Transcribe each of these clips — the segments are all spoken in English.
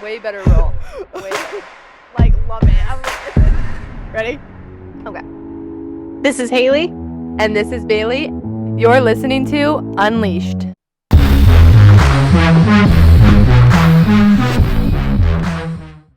Way better roll. Way better. Like, love it. I'm like, Ready? okay. This is Haley. And this is Bailey. You're listening to Unleashed.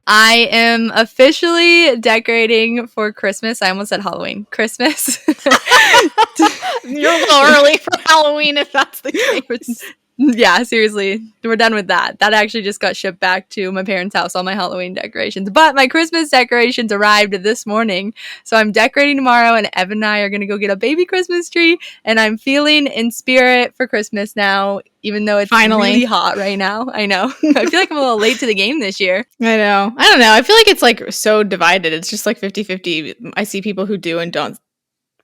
I am officially decorating for Christmas. I almost said Halloween. Christmas. You're a little early for Halloween if that's the case. Yeah, seriously. We're done with that. That actually just got shipped back to my parents' house, all my Halloween decorations. But my Christmas decorations arrived this morning. So I'm decorating tomorrow, and Evan and I are going to go get a baby Christmas tree. And I'm feeling in spirit for Christmas now, even though it's really hot right now. I know. I feel like I'm a little late to the game this year. I know. I don't know. I feel like it's like so divided. It's just like 50-50. I see people who do and don't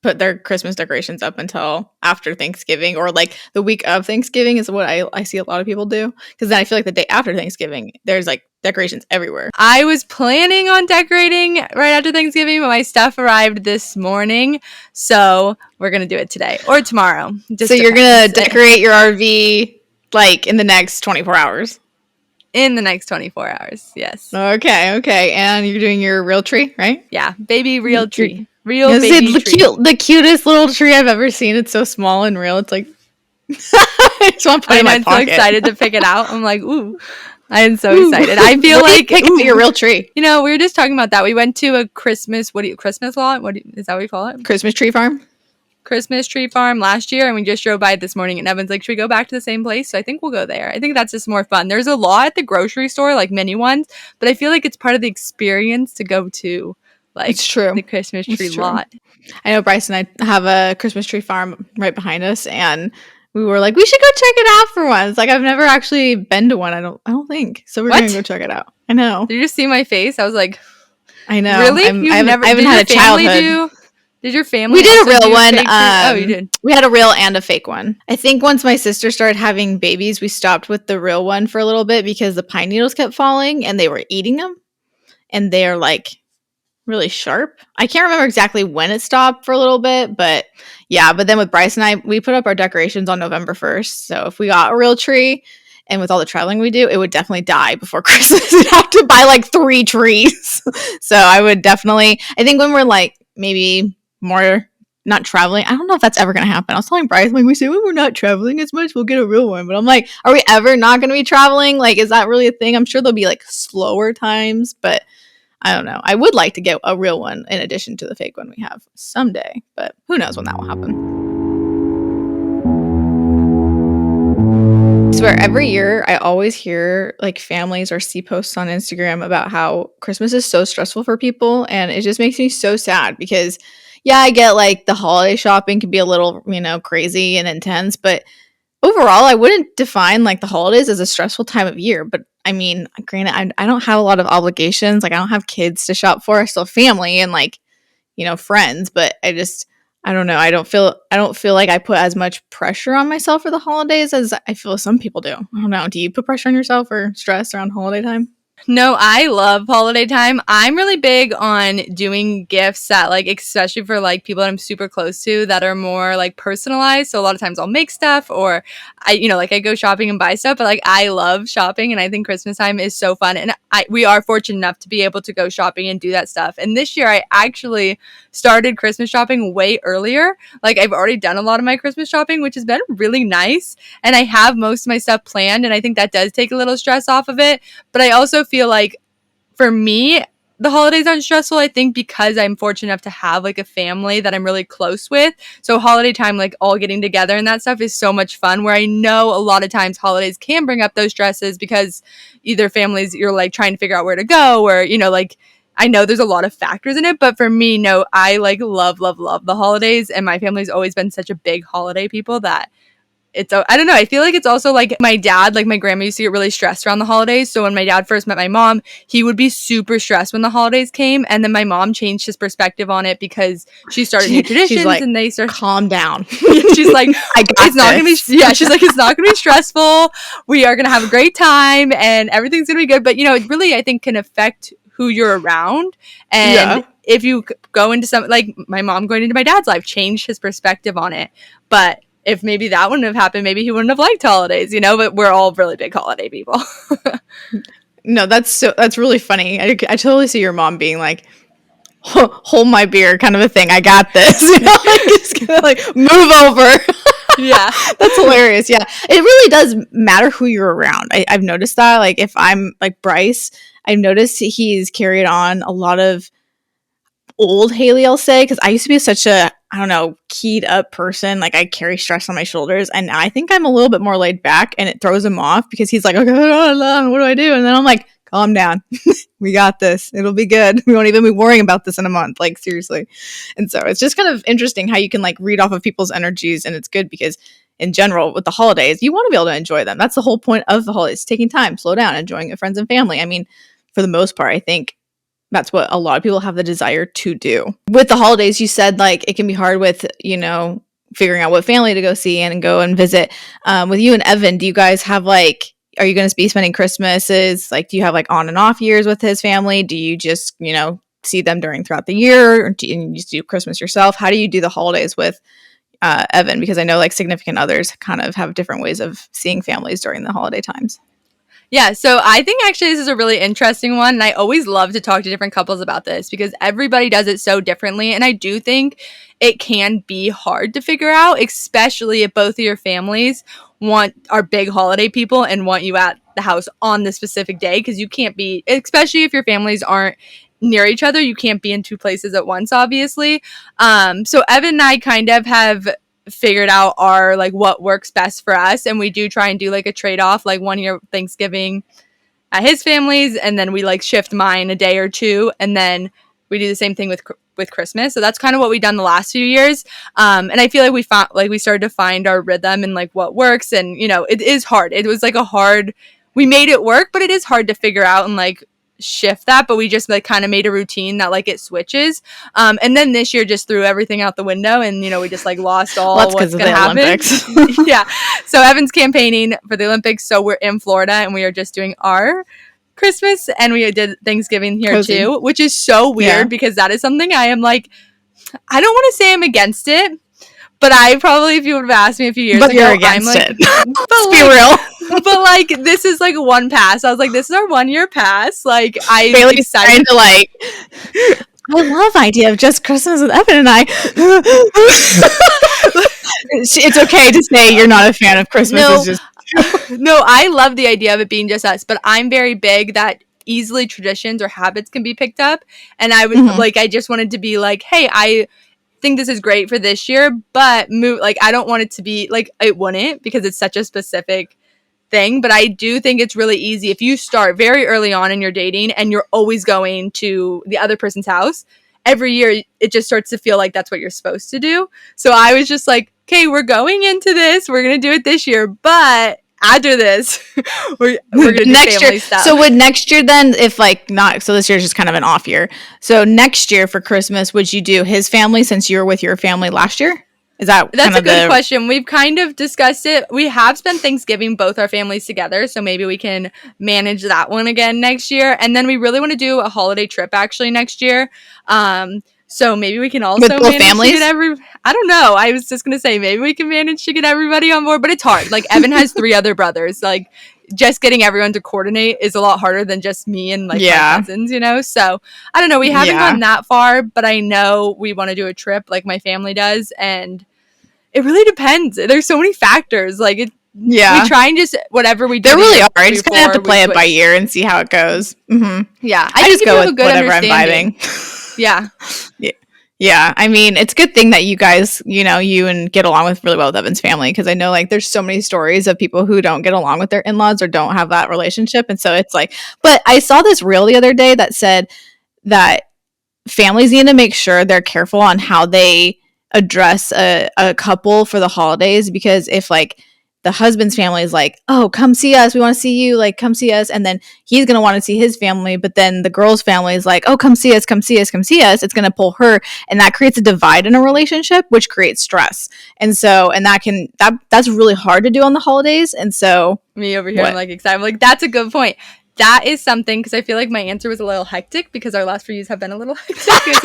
put their Christmas decorations up until after Thanksgiving, or like the week of Thanksgiving is what I see a lot of people do, because then I feel like the day after Thanksgiving there's like decorations everywhere. I was planning on decorating right after Thanksgiving, but my stuff arrived this morning, so we're gonna do it today or tomorrow. So you're gonna decorate your RV like in the next 24 hours? In the next 24 hours, yes. Okay. And you're doing your real tree, right? Yeah, baby real tree. Real baby tree. The cutest little tree I've ever seen. It's so small and real. It's like I just want to put it in my pocket. I'm so excited to pick it out. I'm like, ooh. I am so excited. I feel like pick your real tree. You know, we were just talking about that. We went to a Christmas lot? Is that what you call it? Christmas tree farm? Christmas tree farm last year, and we just drove by it this morning, and Evan's like, should we go back to the same place? So I think we'll go there. I think that's just more fun. There's a lot at the grocery store, like mini ones, but I feel like it's part of the experience to go to like it's true. The Christmas tree lot. I know Bryce and I have a Christmas tree farm right behind us, and we were like, we should go check it out for once. Like, I've never actually been to one. I don't think. So we're gonna go check it out. I know. Did you just see my face? I was like, I know. Really? I haven't had a childhood. Did your family? We did a real one. Oh, you did. We had a real and a fake one. I think once my sister started having babies, we stopped with the real one for a little bit because the pine needles kept falling and they were eating them, and they're like really sharp. I can't remember exactly when it stopped for a little bit, but yeah. But then with Bryce and I, we put up our decorations on November 1st. So if we got a real tree, and with all the traveling we do, it would definitely die before Christmas. We'd have to buy like 3 trees. So I would definitely, I think when we're like maybe more not traveling, I don't know if that's ever going to happen. I was telling Bryce, like, we say when we're not traveling as much, we'll get a real one. But I'm like, are we ever not going to be traveling? Like, is that really a thing? I'm sure there'll be like slower times, but I don't know. I would like to get a real one in addition to the fake one we have someday, but who knows when that will happen. I swear every year I always hear like families or see posts on Instagram about how Christmas is so stressful for people, and it just makes me so sad because yeah, I get like the holiday shopping can be a little, crazy and intense, but overall I wouldn't define like the holidays as a stressful time of year. But I mean, granted, I don't have a lot of obligations. Like, I don't have kids to shop for. I still have family and like, friends, but I don't know. I don't feel like I put as much pressure on myself for the holidays as I feel some people do. I don't know. Do you put pressure on yourself or stress around holiday time? No, I love holiday time. I'm really big on doing gifts that, like, especially for, like, people that I'm super close to that are more, like, personalized. So a lot of times I'll make stuff, or I go shopping and buy stuff. But, like, I love shopping, and I think Christmas time is so fun. And we are fortunate enough to be able to go shopping and do that stuff. And this year I actually started Christmas shopping way earlier. Like, I've already done a lot of my Christmas shopping, which has been really nice. And I have most of my stuff planned, and I think that does take a little stress off of it. But I also feel like for me, the holidays aren't stressful, I think, because I'm fortunate enough to have like a family that I'm really close with. So holiday time, like all getting together and that stuff is so much fun, where I know a lot of times holidays can bring up those stresses because either families, you're like trying to figure out where to go, or, like, I know there's a lot of factors in it, but for me, no, I like love the holidays, and my family's always been such a big holiday people that I don't know. I feel like it's also like my dad, like my grandma used to get really stressed around the holidays. So when my dad first met my mom, he would be super stressed when the holidays came. And then my mom changed his perspective on it because she started new traditions, like, and they started, calm down. She's like, it's not going to be, yeah, she's like, it's not going to be stressful. We are going to have a great time and everything's going to be good. But, it really, I think, can affect who you're around. And if you go into like my mom going into my dad's life changed his perspective on it. But if maybe that wouldn't have happened, maybe he wouldn't have liked holidays, but we're all really big holiday people. No, that's really funny. I totally see your mom being like, hold my beer kind of a thing. I got this. You know, like just gonna like move over. Yeah. That's hilarious. Yeah. It really does matter who you're around. I've noticed that. Like if I'm like Bryce, I've noticed he's carried on a lot of old Haley, I'll say, because I used to be such a, I don't know, keyed up person. Like I carry stress on my shoulders, and I think I'm a little bit more laid back, and it throws him off because he's like, okay, what do I do? And then I'm like, calm down. We got this. It'll be good. We won't even be worrying about this in a month. Like seriously. And so it's just kind of interesting how you can like read off of people's energies, and it's good because in general with the holidays, you want to be able to enjoy them. That's the whole point of the holidays, taking time, slow down, enjoying it with friends and family. I mean, for the most part, I think that's what a lot of people have the desire to do. With the holidays, you said like it can be hard with, you know, figuring out what family to go see and go and visit. With you and Evan, do you guys have like, are you going to be spending Christmases? Like, do you have like on and off years with his family? Do you just, you know, see them throughout the year? Or do you just do Christmas yourself? How do you do the holidays with Evan? Because I know like significant others kind of have different ways of seeing families during the holiday times. Yeah, so I think actually this is a really interesting one. And I always love to talk to different couples about this because everybody does it so differently. And I do think it can be hard to figure out, especially if both of your families are big holiday people and want you at the house on the specific day. Because you can't be, especially if your families aren't near each other, you can't be in two places at once, obviously. So Evan and I kind of have figured out our like what works best for us, and we do try and do like a trade-off, like one year Thanksgiving at his family's, and then we like shift mine a day or two, and then we do the same thing with Christmas. So that's kind of what we've done the last few years, and I feel like we started to find our rhythm and like what works. And you know, it is hard. It was like we made it work, but it is hard to figure out and like shift that. But we just like kind of made a routine that like it switches, and then this year just threw everything out the window, and you know, we just like lost all well, what's gonna happen. Olympics. Yeah, so Evan's campaigning for the Olympics, so we're in Florida and we are just doing our Christmas, and we did Thanksgiving here Cozy. Too, which is so weird because that is something I am like, I don't want to say I'm against it, but I probably, if you would have asked me a few years ago, you're against I'm like, it. Let's be real. But like, this is like one pass. I was like, this is our 1 year pass. Like, I Bailey's trying to like, I love idea of just Christmas with Evan and I. It's okay to say you're not a fan of Christmas. No, I love the idea of it being just us, but I'm very big that easily traditions or habits can be picked up. And I would like, I just wanted to be like, hey, I think this is great for this year, but I don't want it to be like, it wouldn't, because it's such a specific thing. But I do think it's really easy if you start very early on in your dating and you're always going to the other person's house every year, it just starts to feel like that's what you're supposed to do. So I was just like, okay, we're going into this, we're gonna do it this year, but after this, we're gonna do next family year stuff. So would next year then, if like not, so this year's just kind of an off year, so next year for Christmas, would you do his family since you were with your family last year? That's a good question. We've kind of discussed it. We have spent Thanksgiving both our families together, so maybe we can manage that one again next year. And then we really want to do a holiday trip actually next year. So maybe we can also manage families? To get I don't know. I was just going to say maybe we can manage to get everybody on board, but it's hard. Like Evan has 3 other brothers. Like just getting everyone to coordinate is a lot harder than just me and like my cousins, you know? So I don't know. We haven't gotten that far, but I know we want to do a trip like my family does. And it really depends. There's so many factors. Like we try and just whatever we do. There really are. I just kind of have to play it by ear and see how it goes. Mm-hmm. Yeah, I just go with whatever I'm vibing. Yeah. Yeah. I mean, it's a good thing that you guys, you know, you and get along with really well with Evan's family, because I know like there's so many stories of people who don't get along with their in-laws or don't have that relationship, and so it's like. But I saw this reel the other day that said that families need to make sure they're careful on how they address a couple for the holidays, because if like the husband's family is like, oh, come see us, we want to see you, like come see us, and then he's going to want to see his family, but then the girl's family is like, oh, come see us, it's going to pull her, and that creates a divide in a relationship, which creates stress. And so, and that's really hard to do on the holidays. And so me over here, I'm like excited. I'm like, that's a good point. That is something, because I feel like my answer was a little hectic because our last few years have been a little hectic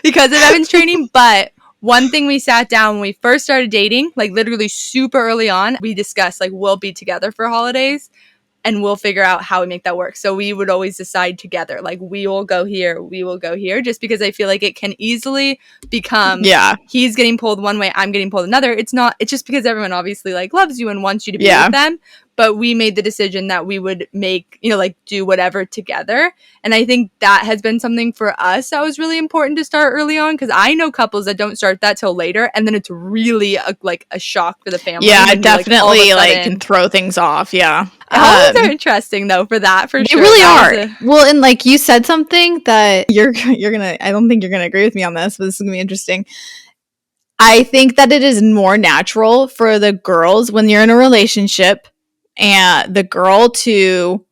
because of Evan's training. But one thing we sat down when we first started dating, like literally super early on, we discussed like we'll be together for holidays. and we'll figure out how we make that work. So we would always decide together, like we will go here, just because I feel like it can easily become he's getting pulled one way, I'm getting pulled another. It's just because everyone obviously like loves you and wants you to be with them. But we made the decision that we would make, like do whatever together. And I think that has been something for us that was really important to start early on, because I know couples that don't start that till later, and then it's really a shock for the family. Yeah, definitely can throw things off. Yeah. Holidays are interesting though for that, for sure. They really are. Well, and like you said something that you're gonna, I don't think you're gonna agree with me on this, but this is gonna be interesting. I think that it is more natural for the girls when you're in a relationship and the girl to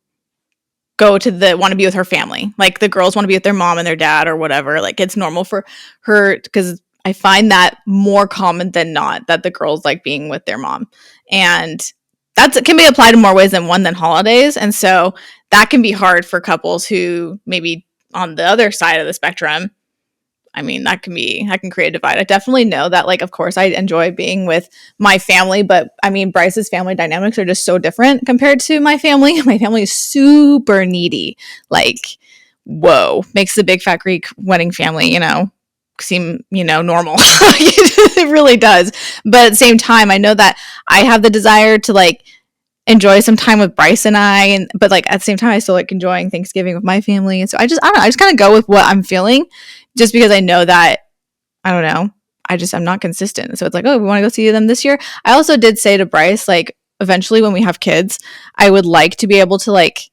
want to be with her family. Like the girls want to be with their mom and their dad or whatever. Like it's normal for her, because I find that more common than not, that the girls like being with their mom. And it can be applied in more ways than one than holidays. And so that can be hard for couples who maybe on the other side of the spectrum. I mean, that can create a divide. I definitely know that, like, of course, I enjoy being with my family, but I mean, Bryce's family dynamics are just so different compared to my family. My family is super needy. Like, whoa, makes the big fat Greek wedding family, seem, normal. It really does. But at the same time, I know that I have the desire to like enjoy some time with Bryce and but like at the same time, I still like enjoying Thanksgiving with my family. And so I don't know. I just kind of go with what I'm feeling, just because I know that, I don't know, I'm not consistent. So it's like, oh, we want to go see them this year. I also did say to Bryce, like, eventually when we have kids, I would like to be able to like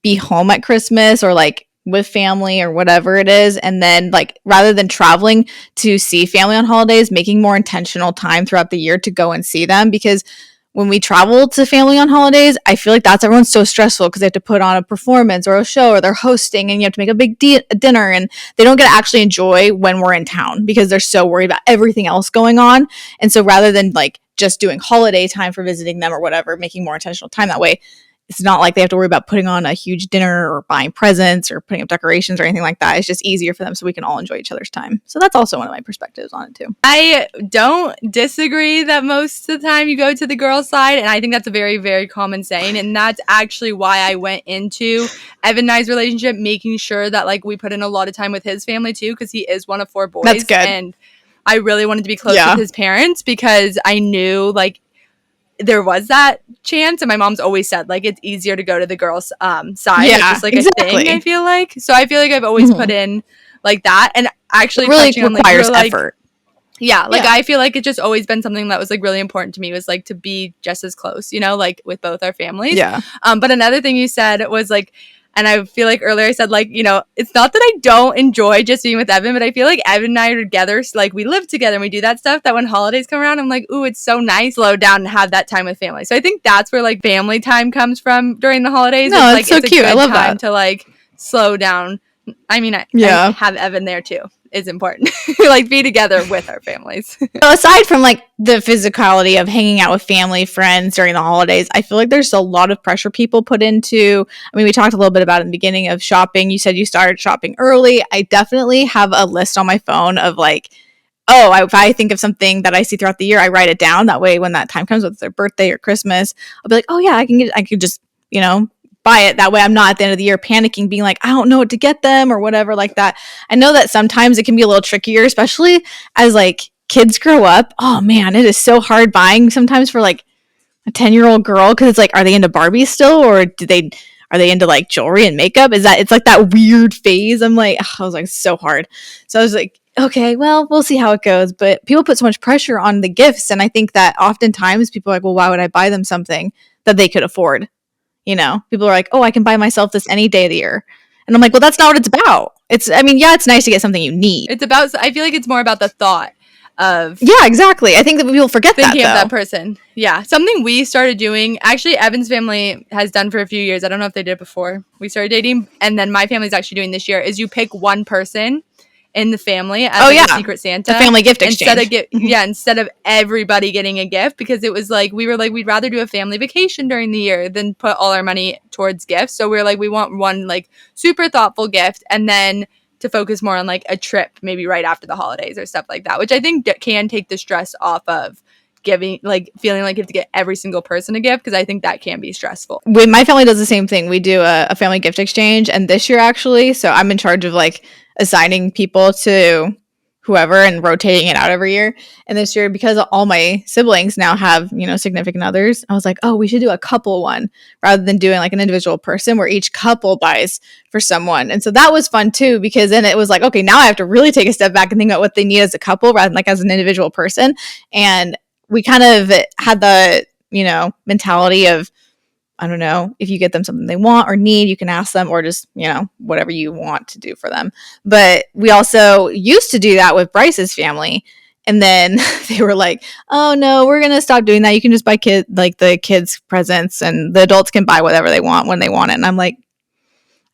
be home at Christmas or like with family or whatever it is. And then like, rather than traveling to see family on holidays, making more intentional time throughout the year to go and see them. Because when we travel to family on holidays, I feel like everyone's so stressful because they have to put on a performance or a show, or they're hosting and you have to make a big dinner, and they don't get to actually enjoy when we're in town because they're so worried about everything else going on. And so rather than like just doing holiday time for visiting them or whatever, making more intentional time that way, it's not like they have to worry about putting on a huge dinner or buying presents or putting up decorations or anything like that. It's just easier for them so we can all enjoy each other's time. So that's also one of my perspectives on it too. I don't disagree that most of the time you go to the girl side, and I think that's a very, very common saying. And that's actually why I went into Evan and I's relationship, making sure that like we put in a lot of time with his family too, because he is one of 4 boys. That's good. And I really wanted to be close with his parents, because I knew like there was that chance, and my mom's always said like it's easier to go to the girls' side. Yeah, it's just like exactly. a thing, I feel like. So I feel like I've always put in like that, and actually it really requires effort. Yeah, like I feel like it's just always been something that was like really important to me, was like to be just as close, like with both our families. Yeah. But another thing you said was like, and I feel like earlier I said like, it's not that I don't enjoy just being with Evan, but I feel like Evan and I are together, so like we live together and we do that stuff, that when holidays come around, I'm like, ooh, it's so nice, slow down and have that time with family. So I think that's where like family time comes from during the holidays. No, it's so cute. I love that. To like slow down. I mean, I have Evan there too. Is important. Like be together with our families. So aside from like the physicality of hanging out with family, friends during the holidays, I feel like there's a lot of pressure people put into, I mean, we talked a little bit about it in the beginning of shopping. You said you started shopping early. I definitely have a list on my phone of like, if I think of something that I see throughout the year, I write it down. That way when that time comes, whether it's their birthday or Christmas, I'll be like, oh yeah, I could just, buy it. That way I'm not at the end of the year panicking, being like, I don't know what to get them or whatever like that. I know that sometimes it can be a little trickier, especially as like kids grow up. Oh man, it is so hard buying sometimes for like a 10-year-old girl, because it's like, are they into Barbie still, or are they into like jewelry and makeup? It's like that weird phase. I'm like, I was like, so hard. So I was like, okay, well, we'll see how it goes. But people put so much pressure on the gifts, and I think that oftentimes people are like, well, why would I buy them something that they could afford? People are like, oh, I can buy myself this any day of the year. And I'm like, well, that's not what it's about. It's nice to get something you need. It's about, I feel like it's more about the thought of. Yeah, exactly. I think that people forget thinking of that person. Yeah. Something we started doing, actually, Evan's family has done for a few years. I don't know if they did before we started dating. And then my family's actually doing this year, is you pick one person in the family as a Secret Santa. The family gift exchange. Instead of everybody getting a gift, because it was like, we were like, we'd rather do a family vacation during the year than put all our money towards gifts. So we were like, we want one like super thoughtful gift, and then to focus more on like a trip maybe right after the holidays or stuff like that, which I think can take the stress off of giving, like feeling like you have to get every single person a gift, because I think that can be stressful. My family does the same thing. We do a family gift exchange, and this year actually, so I'm in charge of like assigning people to whoever and rotating it out every year. And this year, because all my siblings now have, significant others, I was like, oh, we should do a couple one rather than doing like an individual person where each couple buys for someone. And so that was fun too, because then it was like, okay, now I have to really take a step back and think about what they need as a couple rather than like as an individual person. And we kind of had the, mentality of, I don't know, if you get them something they want or need, you can ask them, or just, whatever you want to do for them. But we also used to do that with Bryce's family. And then they were like, oh no, we're going to stop doing that. You can just buy the kids presents, and the adults can buy whatever they want when they want it. And I'm like,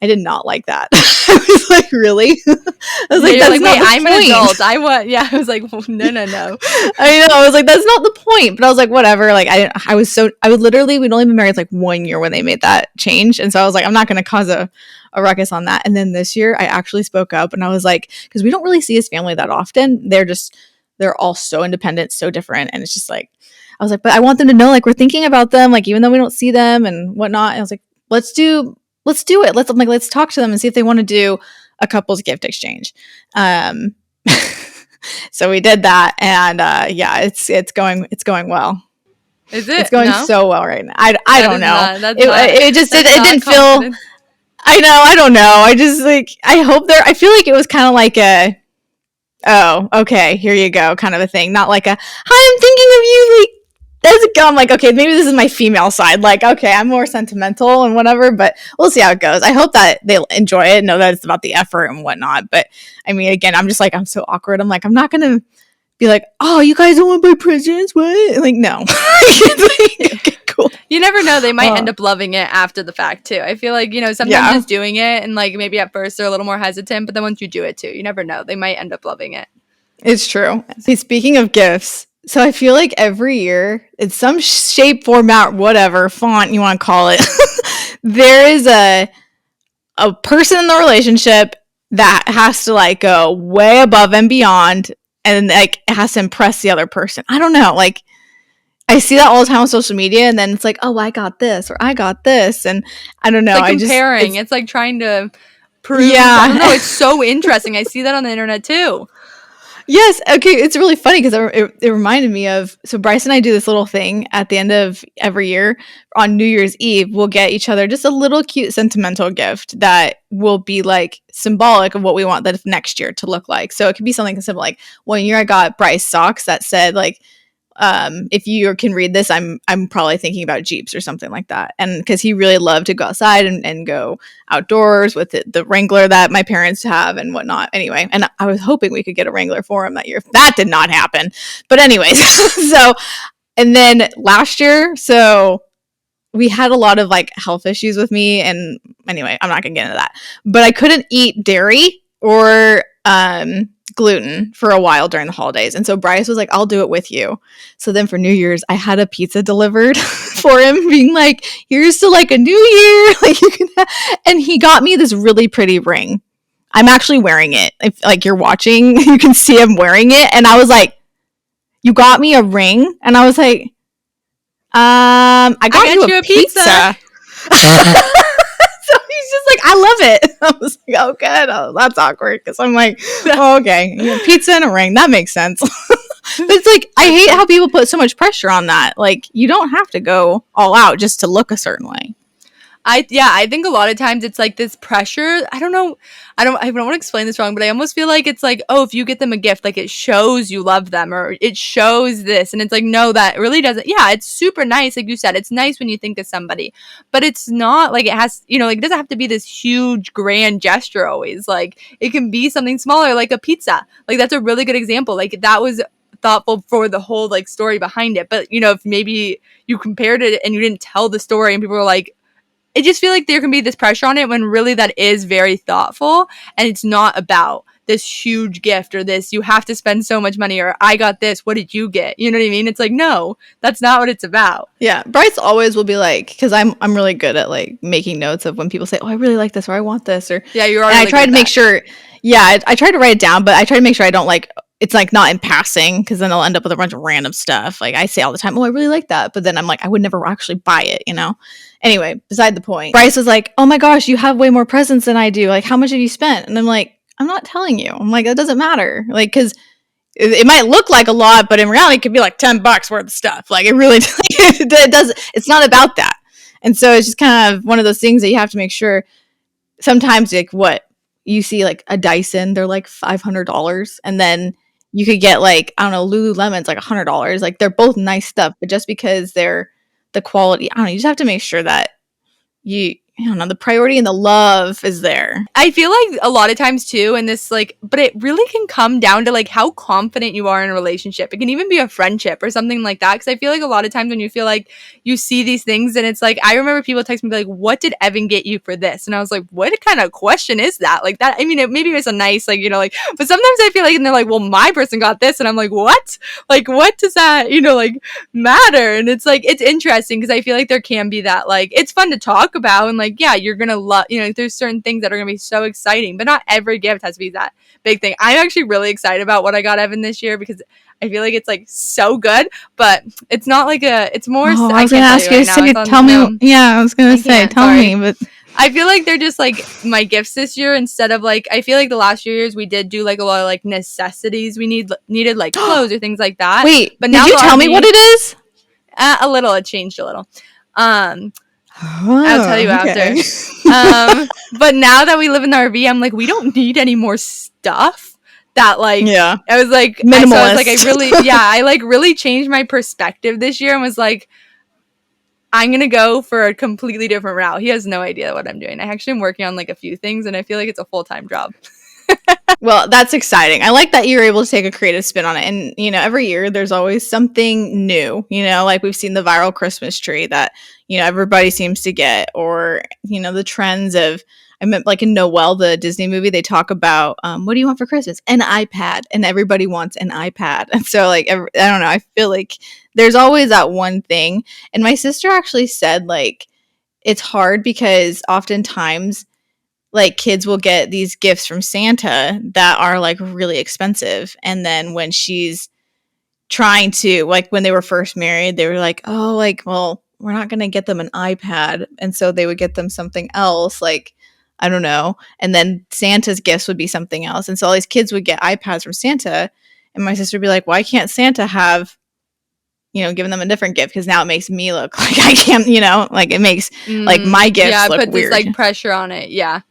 I did not like that. I was like, really? I was like, that's like, not wait, I'm an adult. I was like, well, no. I know. I was like, that's not the point. But I was like, whatever. Like, we'd only been married like 1 year when they made that change. And so I was like, I'm not going to cause a ruckus on that. And then this year I actually spoke up, and I was like, because we don't really see his family that often. They're all so independent, so different. And it's just like, I was like, but I want them to know, like, we're thinking about them, like, even though we don't see them and whatnot. And I was like, let's do it. Let's talk to them and see if they want to do a couple's gift exchange. So we did that, and it's going well. Is it? It's going so well right now. I don't know. It didn't feel. I know. I don't know. I just like. I hope I feel like it was kind of like a. Oh, okay. Here you go, kind of a thing. Not like a. Hi, I'm thinking of you. Like, does it go? I'm like, okay, maybe this is my female side. Like, okay, I'm more sentimental and whatever, but we'll see how it goes. I hope that they'll enjoy it, know that it's about the effort and whatnot. But I mean, again, I'm just like, I'm so awkward. I'm like, I'm not gonna be like, oh, you guys don't want to buy presents? What? Like, no. Like, okay, cool. You never know. They might end up loving it after the fact too. I feel like, sometimes just doing it, and like maybe at first they're a little more hesitant, but then once you do it too, you never know. They might end up loving it. It's true. See, speaking of gifts, so I feel like every year, in some shape, format, whatever, font you want to call it, there is a person in the relationship that has to like go way above and beyond, and like it has to impress the other person. I don't know. Like, I see that all the time on social media, and then it's like, oh, I got this, or I got this, and I don't know. It's like comparing. It's like trying to prove. Yeah. I don't know. It's so interesting. I see that on the internet too. Yes. Okay. It's really funny because it reminded me of, so Bryce and I do this little thing at the end of every year on New Year's Eve. We'll get each other just a little cute sentimental gift that will be like symbolic of what we want the next year to look like. So it could be something simple. Like 1 year I got Bryce socks that said like, if you can read this, I'm probably thinking about Jeeps or something like that. And because he really loved to go outside and go outdoors with the Wrangler that my parents have and whatnot. Anyway, and I was hoping we could get a Wrangler for him that year. That did not happen. But anyways, so, and then last year, so we had a lot of like health issues with me. And anyway, I'm not going to get into that. But I couldn't eat dairy or gluten for a while during the holidays. And so Bryce was like, I'll do it with you. So then for New Year's, I had a pizza delivered for him, being like, here's to like a new year. Like you can and he got me this really pretty ring. I'm actually wearing it. If like you're watching, you can see him wearing it. And I was like, you got me a ring? And I was like, I got you a pizza. So he's just like, I love it. I was like, oh, good. Oh, that's awkward. Because I'm like, oh, okay. Pizza and a ring. That makes sense. But it's like, I hate how people put so much pressure on that. Like, you don't have to go all out just to look a certain way. I think a lot of times it's like this pressure. I don't know. I don't want to explain this wrong, but I almost feel like it's like, oh, if you get them a gift, like it shows you love them, or it shows this. And it's like, no, that really doesn't. Yeah, it's super nice. Like you said, it's nice when you think of somebody, but it's not like it has, like it doesn't have to be this huge grand gesture always. Like it can be something smaller, like a pizza. Like that's a really good example. Like that was thoughtful for the whole like story behind it. But if maybe you compared it and you didn't tell the story and people were like, I just feel like there can be this pressure on it when really that is very thoughtful, and it's not about this huge gift or this, you have to spend so much money, or I got this, what did you get? You know what I mean? It's like, no, that's not what it's about. Yeah. Bryce always will be like, because I'm really good at like making notes of when people say, oh, I really like this, or I want this, or yeah, you're already. And I try to make sure, I try to write it down, but I try to make sure I don't like it's like not in passing, because then I'll end up with a bunch of random stuff. Like I say all the time, oh, I really like that. But then I'm like, I would never actually buy it, you know? Anyway, beside the point. Bryce was like, oh my gosh, you have way more presents than I do. Like, how much have you spent? And I'm like, I'm not telling you. I'm like, that doesn't matter. Like, because it might look like a lot, but in reality, it could be like $10 worth of stuff. Like, it really, it does. It's not about that. And so it's just kind of one of those things that you have to make sure. Sometimes, like, what you see, like a Dyson, they're like $500, and then you could get like, I don't know, Lululemon's like $100. Like, they're both nice stuff, but just because they're the quality, I don't know, you just have to make sure that I don't know, the priority and the love is there. I feel like a lot of times too, and this like, but it really can come down to like how confident you are in a relationship. It can even be a friendship or something like that. Cause I feel like a lot of times when you feel like you see these things and it's like, I remember people text me like, what did Evan get you for this? And I was like, what kind of question is that? Like that, I mean, maybe it's a nice, like, you know, like, but sometimes I feel like, and they're like, well, my person got this. And I'm like, what? Like, what does that, you know, like matter? And it's like, it's interesting because I feel like there can be that, like, it's fun to talk about and like, yeah, you're going to love, you know, there's certain things that are going to be so exciting, but not every gift has to be that big thing. I'm actually really excited about what I got Evan this year because I feel like it's like so good, but it's not like it's more. Oh, I was going to ask you to say, tell me. Yeah, I was going to say, tell me, but I feel like they're just like my gifts this year instead of like, I feel like the last few years we did do like a lot of like necessities we needed like clothes or things like that. Wait, but now did you tell me what it is? A little, it changed a little. I'll tell you after. But now that we live in the RV, I'm like, we don't need any more stuff. That like, yeah, I was like, minimalist. I was like, I like really changed my perspective this year and was like, I'm gonna go for a completely different route. He has no idea what I'm doing. I actually am working on like a few things, and I feel like it's a full-time job. Well, that's exciting. I like that you're able to take a creative spin on it. And, you know, every year there's always something new, you know, like we've seen the viral Christmas tree that, you know, everybody seems to get, or, you know, the trends of, I meant like in Noelle, the Disney movie, they talk about, what do you want for Christmas? An iPad. And everybody wants an iPad. And so like, I don't know, I feel like there's always that one thing. And my sister actually said like, it's hard because oftentimes like kids will get these gifts from Santa that are like really expensive. And then when she's trying to, like when they were first married, they were like, oh, like, well, we're not going to get them an iPad. And so they would get them something else, like, I don't know. And then Santa's gifts would be something else. And so all these kids would get iPads from Santa. And my sister would be like, why can't Santa have, you know, giving them a different gift? Because now it makes me look like I can't, you know, like it makes like my gifts look weird. This like pressure on it. Yeah.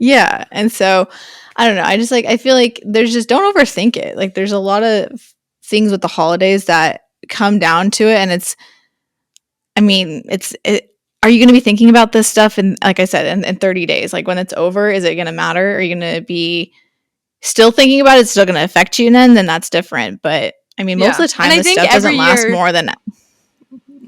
Yeah. And so I don't know. I just like, I feel like there's just, don't overthink it. Like there's a lot of things with the holidays that come down to it. And it's, I mean, are you going to be thinking about this stuff? And like I said, in 30 days, like when it's over, is it going to matter? Are you going to be still thinking about it? It's still going to affect you then that's different. But I mean, most of the time, this stuff doesn't last more than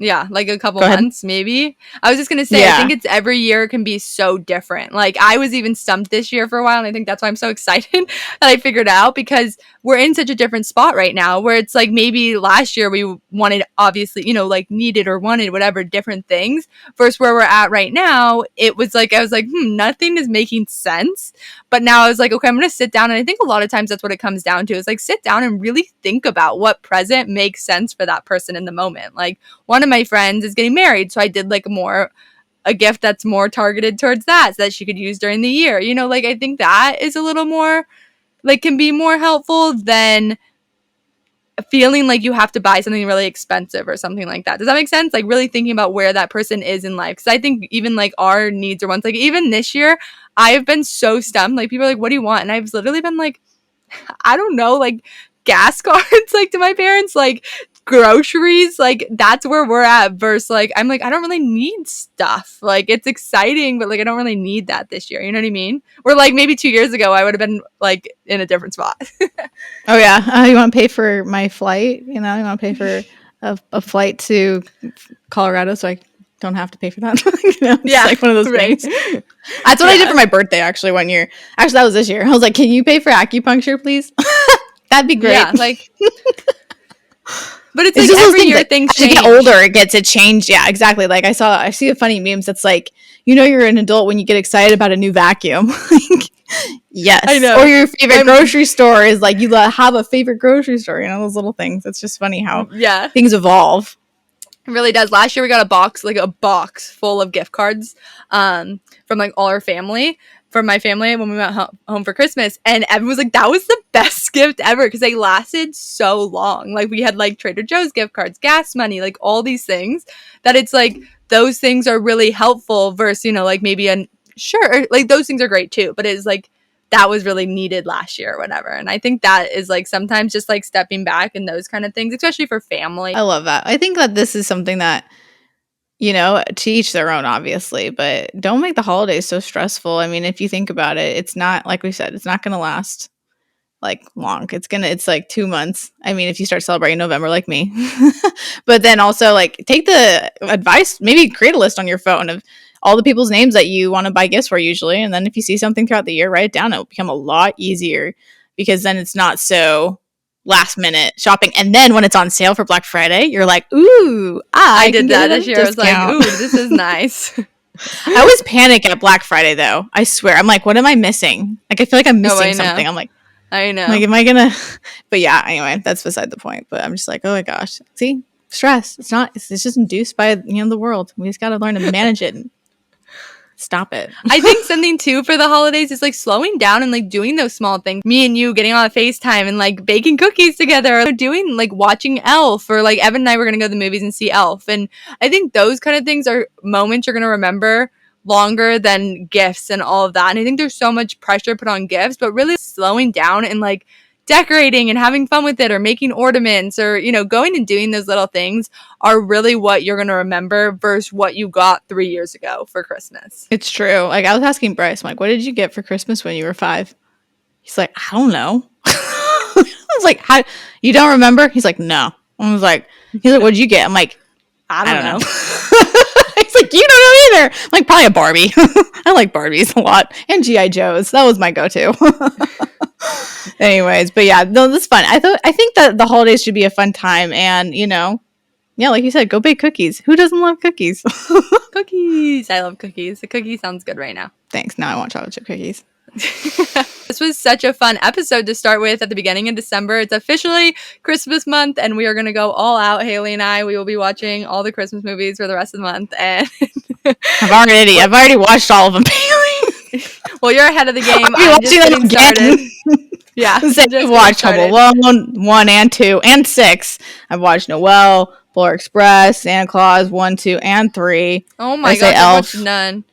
yeah, like a couple months, maybe. I was just going to say, I think it's every year can be so different. Like, I was even stumped this year for a while, and I think that's why I'm so excited that I figured it out, because we're in such a different spot right now, where it's like maybe last year we wanted, obviously, you know, like needed or wanted whatever different things, versus where we're at right now. It was like, I was like, nothing is making sense. But now I was like, okay, I'm going to sit down. And I think a lot of times that's what it comes down to, is like sit down and really think about what present makes sense for that person in the moment. Like, one of my friends is getting married, so I did like a gift that's more targeted towards that, so that she could use during the year. You know, like I think that is a little more, like, can be more helpful than feeling like you have to buy something really expensive or something like that. Does that make sense? Like really thinking about where that person is in life. Because I think even like our needs are ones, like even this year, I've been so stumped. Like people are like, what do you want? And I've literally been like, I don't know, like gas cards, like to my parents, like groceries, like that's where we're at, versus like I'm like, I don't really need stuff. Like it's exciting, but like I don't really need that this year. You know what I mean? Where like maybe 2 years ago I would have been like in a different spot. Oh yeah. You want to pay for my flight? You know, you want to pay for a flight to Colorado so I don't have to pay for that. You know, yeah, like one of those things. That's what I did for my birthday actually one year. Actually, that was this year. I was like, can you pay for acupuncture, please? That'd be great. Yeah, like but it's like every year things change. As you get older, it gets to change. Yeah, exactly. Like I see the funny memes that's like, you know, you're an adult when you get excited about a new vacuum. Yes. I know. Or your favorite grocery store is like, you have a favorite grocery store, those little things. It's just funny how Yeah. things evolve. It really does. Last year we got a box full of gift cards from like all our family, from my family when we went home for Christmas. And everyone was like, that was the best gift ever because they lasted so long. Like we had like Trader Joe's gift cards, gas money, like all these things that it's like those things are really helpful versus, like maybe sure, like those things are great too, but it's like that was really needed last year or whatever. And I think that is like sometimes just like stepping back and those kind of things, especially for family. I love that. I think that this is something that, to each their own, obviously, but don't make the holidays so stressful. I mean, if you think about it, it's not, like we said, it's not going to last like long. It's like 2 months. I mean, if you start celebrating November like me, but then also like take the advice, maybe create a list on your phone of all the people's names that you want to buy gifts for usually. And then if you see something throughout the year, write it down. It'll become a lot easier because then it's not so last minute shopping. And then when it's on sale for Black Friday, you're like, ooh, I did that this year. Discount. I was like, ooh, this is nice. I always panic at Black Friday though. I swear. I'm like, what am I missing? Like, I feel like I'm missing something. I'm like, I know. Like, am I gonna? But yeah, anyway, that's beside the point. But I'm just like, oh my gosh, see, stress. It's just induced by the world. We just got to learn to manage it and stop it. I think something too for the holidays is like slowing down and like doing those small things. Me and you getting on a FaceTime and like baking cookies together, or doing like watching Elf, or like Evan and I were gonna go to the movies and see Elf. And I think those kind of things are moments you're gonna remember longer than gifts and all of that. And I think there's so much pressure put on gifts, but really slowing down and like decorating and having fun with it, or making ornaments, or going and doing those little things are really what you're going to remember versus what you got 3 years ago for Christmas. It's true. Like, I was asking Bryce, I'm like, what did you get for Christmas when you were 5? He's like, I don't know. I was like, how, you don't remember? He's like, no. He's like, what did you get? I'm like, I don't know. He's like, you don't know either. I'm like, probably a Barbie. I like Barbies a lot. And G.I. Joes. That was my go-to. Anyways, but yeah, no, that's fun. I think that the holidays should be a fun time. And, yeah, like you said, go bake cookies. Who doesn't love cookies? Cookies. I love cookies. The cookie sounds good right now. Thanks. Now I want chocolate chip cookies. This was such a fun episode to start with at the beginning of December. It's officially Christmas month, and we are going to go all out. Haley and I, we will be watching all the Christmas movies for the rest of the month. And I've already watched all of them, Haley. Well, you're ahead of the game. I'm just getting started. Yeah. I've watched Home Alone 1 and 2 and 6. I've watched Noel, Polar Express, Santa Claus 1, 2, and 3. Oh my gosh, I watched none.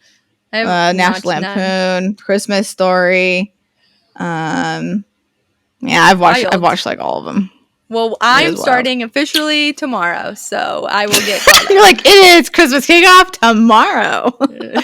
National Lampoon, Christmas Story. Yeah, I've watched like all of them. Well, I'm starting officially tomorrow, so I will get. You're like, it is Christmas kickoff tomorrow. Yeah.